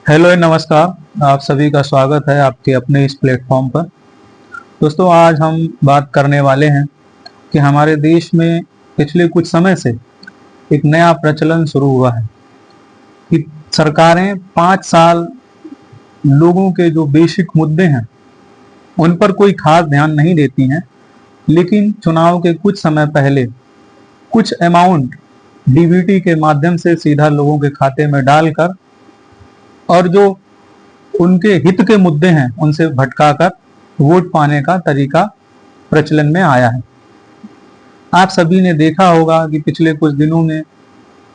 Hello नमस्कार। आप सभी का स्वागत है आपके अपने इस प्लेटफॉर्म पर। दोस्तों, आज हम बात करने वाले हैं कि हमारे देश में पिछले कुछ समय से एक नया प्रचलन शुरू हुआ है कि सरकारें 5 साल लोगों के जो बेसिक मुद्दे हैं उन पर कोई खास ध्यान नहीं देती हैं, लेकिन चुनाव के कुछ समय पहले कुछ अमाउंट डीबीटी के माध्यम से सीधा लोगों के खाते में डालकर और जो उनके हित के मुद्दे हैं उनसे भटकाकर वोट पाने का तरीका प्रचलन में आया है। आप सभी ने देखा होगा कि पिछले कुछ दिनों में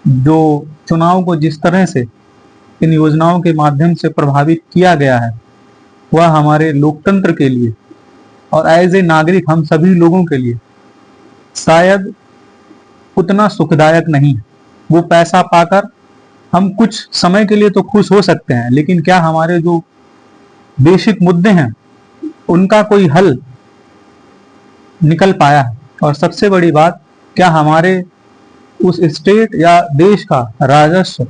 जो चुनाव को जिस तरह से इन योजनाओं के माध्यम से प्रभावित किया गया है वह हमारे लोकतंत्र के लिए और एज ए नागरिक हम सभी लोगों के लिए शायद उतना सुखदायक नहीं है। वो पैसा पाकर हम कुछ समय के लिए तो खुश हो सकते हैं, लेकिन क्या हमारे जो बेसिक मुद्दे हैं उनका कोई हल निकल पाया है? और सबसे बड़ी बात, क्या हमारे उस स्टेट या देश का राजस्व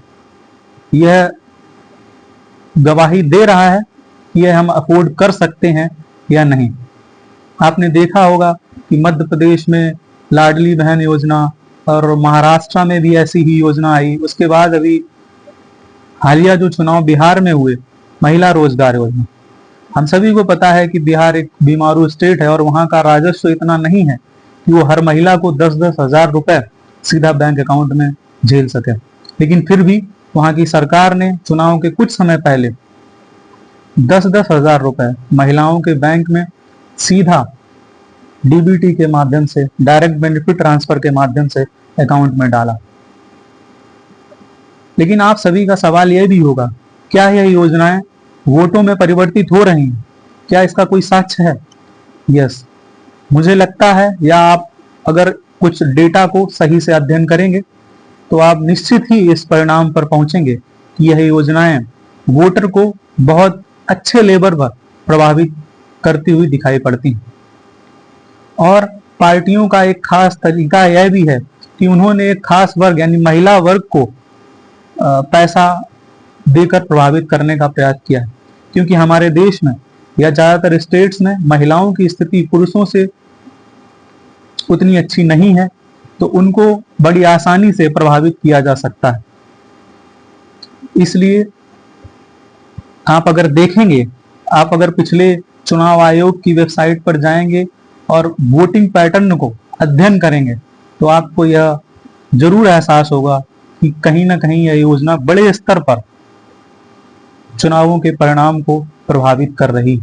यह गवाही दे रहा है कि यह हम अफोर्ड कर सकते हैं या नहीं? आपने देखा होगा कि मध्य प्रदेश में लाडली बहन योजना और महाराष्ट्र में भी ऐसी ही योजना आई। उसके बाद अभी हालिया जो चुनाव बिहार में हुए, महिला रोजगार योजना। हम सभी को पता है कि बिहार एक बीमारू स्टेट है और वहां का राजस्व इतना नहीं है कि वो हर महिला को 10-10 हजार रुपए सीधा बैंक अकाउंट में झेल सके, लेकिन फिर भी वहां की सरकार ने चुनाव के कुछ समय पहले 10-10 हजार रुपए महिलाओं के बैंक में सीधा डीबीटी के माध्यम से, डायरेक्ट बेनिफिट ट्रांसफर के माध्यम से अकाउंट में डाला। लेकिन आप सभी का सवाल यह भी होगा, क्या यह योजनाएं वोटों में परिवर्तित हो रही हैं? क्या इसका कोई साक्ष्य है? यस, मुझे लगता है, या आप अगर कुछ डेटा को सही से अध्ययन करेंगे तो आप निश्चित ही इस परिणाम पर पहुंचेंगे कि यह योजनाएं वोटर को बहुत अच्छे लेवल पर प्रभावित करती हुई दिखाई पड़ती हैं। और पार्टियों का एक खास तरीका यह भी है कि उन्होंने एक खास वर्ग यानी महिला वर्ग को पैसा देकर प्रभावित करने का प्रयास किया है, क्योंकि हमारे देश में या ज्यादातर स्टेट्स में महिलाओं की स्थिति पुरुषों से उतनी अच्छी नहीं है, तो उनको बड़ी आसानी से प्रभावित किया जा सकता है। इसलिए आप अगर देखेंगे, आप अगर पिछले चुनाव आयोग की वेबसाइट पर जाएंगे और वोटिंग पैटर्न को अध्ययन करेंगे तो आपको यह जरूर एहसास होगा कि कहीं ना कहीं यह योजना बड़े स्तर पर चुनावों के परिणाम को प्रभावित कर रही।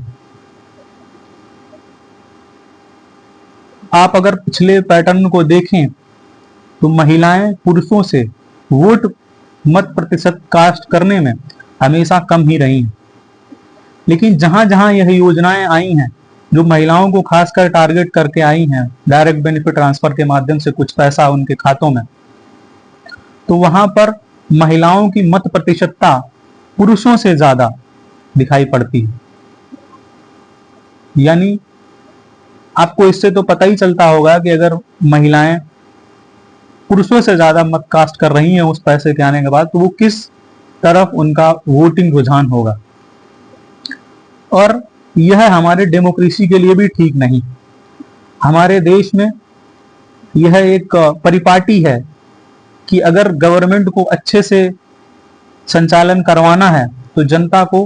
आप अगर पिछले पैटर्न को देखें तो महिलाएं पुरुषों से वोट मत प्रतिशत कास्ट करने में हमेशा कम ही रही हैं। लेकिन जहां जहां यह योजनाएं आई हैं जो महिलाओं को खासकर टारगेट करके आई हैं, डायरेक्ट बेनिफिट ट्रांसफर के माध्यम से कुछ पैसा उनके खातों में, तो वहां पर महिलाओं की मत प्रतिशतता पुरुषों से ज्यादा दिखाई पड़ती है। यानी आपको इससे तो पता ही चलता होगा कि अगर महिलाएं पुरुषों से ज्यादा मत कास्ट कर रही हैं उस पैसे के आने के बाद, तो वो किस तरफ उनका वोटिंग रुझान होगा। और यह हमारे डेमोक्रेसी के लिए भी ठीक नहीं। हमारे देश में यह एक परिपाटी है कि अगर गवर्नमेंट को अच्छे से संचालन करवाना है तो जनता को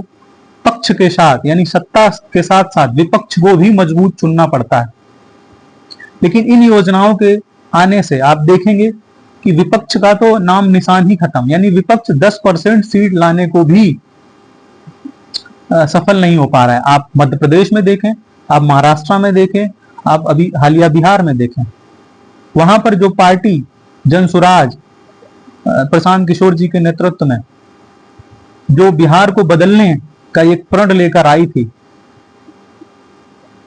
पक्ष के साथ यानी सत्ता के साथ साथ विपक्ष को भी मजबूत चुनना पड़ता है। लेकिन इन योजनाओं के आने से आप देखेंगे कि विपक्ष का तो नाम निशान ही खत्म, यानी विपक्ष 10% सीट लाने को भी सफल नहीं हो पा रहा है। आप मध्य प्रदेश में देखें, आप महाराष्ट्र में देखें, आप अभी हालिया बिहार में देखें, वहां पर जो पार्टी जनसुराज प्रशांत किशोर जी के नेतृत्व में जो बिहार को बदलने का एक प्रण लेकर आई थी,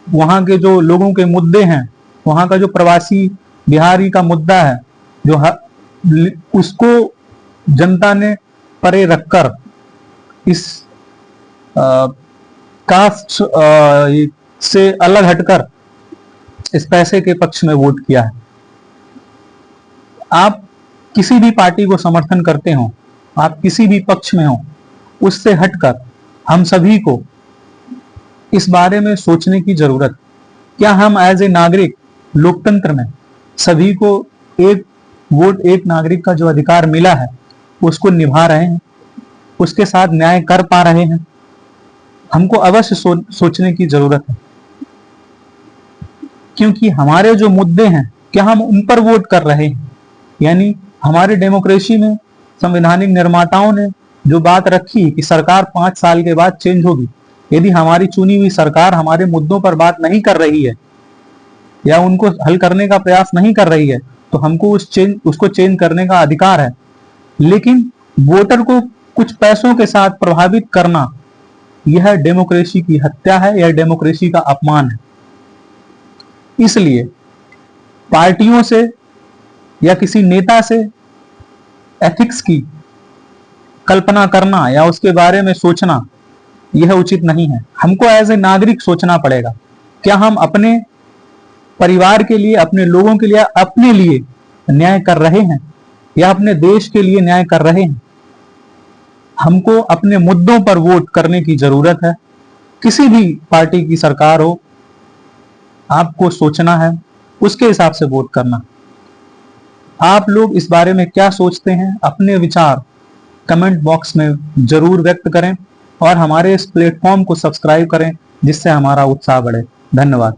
वहां के जो लोगों के मुद्दे हैं, वहां का जो प्रवासी बिहारी का मुद्दा है, उसको जनता ने परे रखकर इस कास्ट से अलग हटकर इस पैसे के पक्ष में वोट किया है। आप किसी भी पार्टी को समर्थन करते हो, आप किसी भी पक्ष में हो, उससे हटकर हम सभी को इस बारे में सोचने की जरूरत। क्या हम एज ए नागरिक लोकतंत्र में सभी को एक वोट एक नागरिक का जो अधिकार मिला है उसको निभा रहे हैं, उसके साथ न्याय कर पा रहे हैं? हमको अवश्य सोचने की जरूरत है, क्योंकि हमारे जो मुद्दे हैं क्या हम उन पर वोट कर रहे हैं? यानी हमारे डेमोक्रेसी में संवैधानिक निर्माताओं ने जो बात रखी कि सरकार 5 साल के बाद चेंज होगी, यदि हमारी चुनी हुई सरकार हमारे मुद्दों पर बात नहीं कर रही है या उनको हल करने का प्रयास नहीं कर रही है तो हमको उसको चेंज करने का अधिकार है। लेकिन वोटर को कुछ पैसों के साथ प्रभावित करना, यह डेमोक्रेसी की हत्या है, यह डेमोक्रेसी का अपमान है। इसलिए पार्टियों से या किसी नेता से एथिक्स की कल्पना करना या उसके बारे में सोचना यह उचित नहीं है। हमको एज ए नागरिक सोचना पड़ेगा, क्या हम अपने परिवार के लिए, अपने लोगों के लिए, अपने लिए न्याय कर रहे हैं या अपने देश के लिए न्याय कर रहे हैं? हमको अपने मुद्दों पर वोट करने की जरूरत है। किसी भी पार्टी की सरकार हो, आपको सोचना है, उसके हिसाब से वोट करना। आप लोग इस बारे में क्या सोचते हैं? अपने विचार कमेंट बॉक्स में जरूर व्यक्त करें और हमारे इस प्लेटफॉर्म को सब्सक्राइब करें, जिससे हमारा उत्साह बढ़े। धन्यवाद।